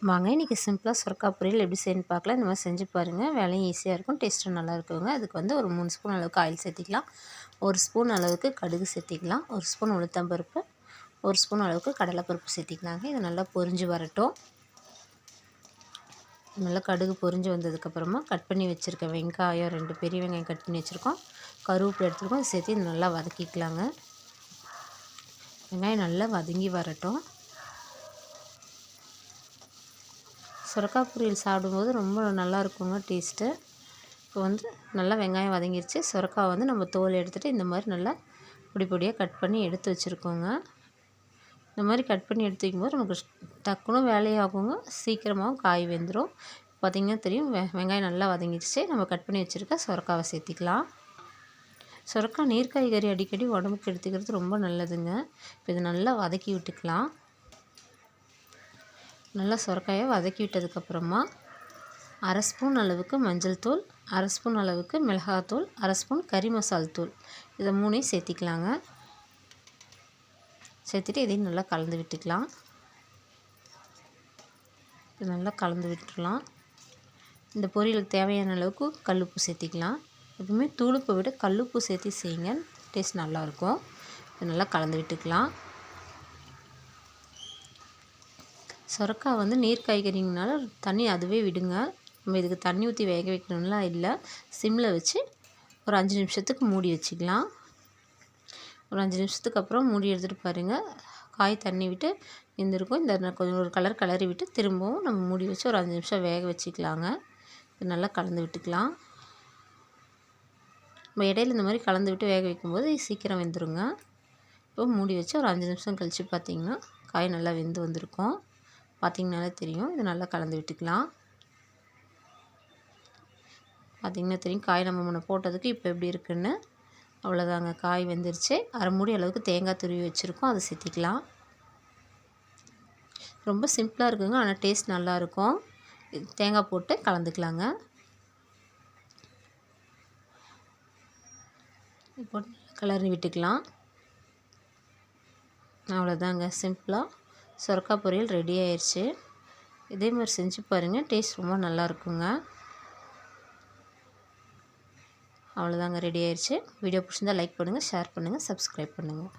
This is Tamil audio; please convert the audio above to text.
வாங்க இன்றைக்கி சிம்பிளாக சுரக்காய் பொரியல் எப்படி செய்யணும்னு பார்க்கலாம். இந்த மாதிரி செஞ்சு பாருங்கள். வேலையும் ஈஸியாக இருக்கும், டேஸ்ட்டும் நல்லா இருக்குங்க. அதுக்கு வந்து ஒரு 3 ஸ்பூன் அளவுக்கு ஆயில் சேர்த்திக்கலாம். 1 ஸ்பூன் அளவுக்கு கடுகு சேர்த்திக்கலாம். 1 ஸ்பூன் உளுத்தம்பருப்பு, 1 ஸ்பூன் அளவுக்கு கடலைப்பருப்பு சேர்த்திக்கலாங்க. இது நல்லா பொரிஞ்சு வரட்டும். நல்லா கடுகு பொரிஞ்சு வந்ததுக்கப்புறமா கட் பண்ணி வச்சுருக்க வெங்காயம் 2 பெரிய வெங்காயம் கட் பண்ணி வச்சுருக்கோம். கருவேப்பிலை எடுத்துருக்கோம். இது சேர்த்து நல்லா வதக்கிக்கலாங்க. வெங்காயம் நல்லா வதங்கி வரட்டும். சுரக்காய் பொரியல் சாப்பிடும்போது ரொம்ப நல்லா இருக்குங்க டேஸ்ட்டு. இப்போ வந்து நல்லா வெங்காயம் வதங்கிருச்சு. சுரக்காய் வந்து நம்ம தோல் எடுத்துகிட்டு இந்த மாதிரி நல்லா பொடி பொடியாக கட் பண்ணி எடுத்து வச்சுருக்கோங்க. இந்த மாதிரி கட் பண்ணி எடுத்து வைக்கும்போது நமக்கு டக்குன்னு வேலையாகுங்க, சீக்கிரமாகவும் காய் வெந்துடும். பார்த்திங்கன்னா தெரியும், வெங்காயம் நல்லா வதங்கிடுச்சு. நம்ம கட் பண்ணி வச்சுருக்க சுரக்காவை சேர்த்திக்கலாம். சுரக்காய் நீர் காய்கறி அடிக்கடி உடம்புக்கு எடுத்துக்கிறது ரொம்ப நல்லதுங்க. இப்போ இதை நல்லா வதக்கி விட்டுக்கலாம். நல்லா சுரக்காயை வதக்கி விட்டதுக்கப்புறமா 1/2 ஸ்பூன் அளவுக்கு மஞ்சள் தூள், 1/2 ஸ்பூன் அளவுக்கு மிளகாத்தூள், 1/2 ஸ்பூன் கறி மசால் தூள், இதை 3ஐயும் சேர்த்திக்கலாங்க. சேர்த்துட்டு இதையும் நல்லா கலந்து விட்டுக்கலாம். இது நல்லா கலந்து விட்டுடலாம். இந்த பொரியலுக்கு தேவையான அளவுக்கு கல்லுப்பு சேர்த்திக்கலாம். எப்பவுமே தூளுப்பை விட கல்லுப்பு சேர்த்து செய்யுங்க, டேஸ்ட் நல்லாயிருக்கும். இது நல்லா கலந்து விட்டுக்கலாம். சுரக்காய் வந்து நீர் காய்கறிங்கனால தண்ணி அதுவே விடுங்க. நம்ம இதுக்கு தண்ணி ஊற்றி வேக வைக்கணும்லாம் இல்லை. சிம்மில் வச்சு ஒரு 5 நிமிஷத்துக்கு மூடி வச்சுக்கலாம். ஒரு 5 நிமிஷத்துக்கு அப்புறம் மூடி எடுத்துகிட்டு பாருங்கள், காய் தண்ணி விட்டு வெந்திருக்கும். இந்த கொஞ்சம் ஒரு கலர் கிளறி விட்டு திரும்பவும் நம்ம மூடி வச்சு ஒரு 5 நிமிஷம் வேக வச்சுக்கலாங்க. இது நல்லா கலந்து விட்டுக்கலாம். நம்ம இடையில இந்த மாதிரி கலந்து விட்டு வேக வைக்கும்போது சீக்கிரம் வெந்துருங்க. இப்போ மூடி வச்சு ஒரு 5 நிமிஷம் கழித்து பார்த்திங்கன்னா காய் நல்லா வெந்து வந்திருக்கும். பார்த்திங்கனாலே தெரியும். இது நல்லா கலந்து விட்டுக்கலாம். பார்த்திங்கன்னா தெரியும், காய் நம்ம முன்ன போட்டதுக்கு இப்போ எப்படி இருக்குன்னு. அவ்வளோதாங்க, காய் வெந்துருச்சு. அரை மூடி அளவுக்கு தேங்காய் துருவி வச்சுருக்கோம், அதை சேர்த்திக்கலாம். ரொம்ப சிம்பிளாக இருக்குங்க, ஆனால் டேஸ்ட் நல்லாயிருக்கும். தேங்காய் போட்டு கலந்துக்கலாங்க. இப்போ கிளறி விட்டுக்கலாம். அவ்வளோதாங்க, சிம்பிளாக சுரக்காய் பொரியல் ரெடி ஆயிடுச்சு. இதே மாதிரி செஞ்சு பாருங்கள், டேஸ்ட் ரொம்ப நல்லா இருக்குங்க. அவ்வளோதாங்க, ரெடி ஆயிடுச்சு. வீடியோ பிடிச்சிருந்தால் லைக் பண்ணுங்கள், ஷேர் பண்ணுங்கள், சப்ஸ்கிரைப் பண்ணுங்கள்.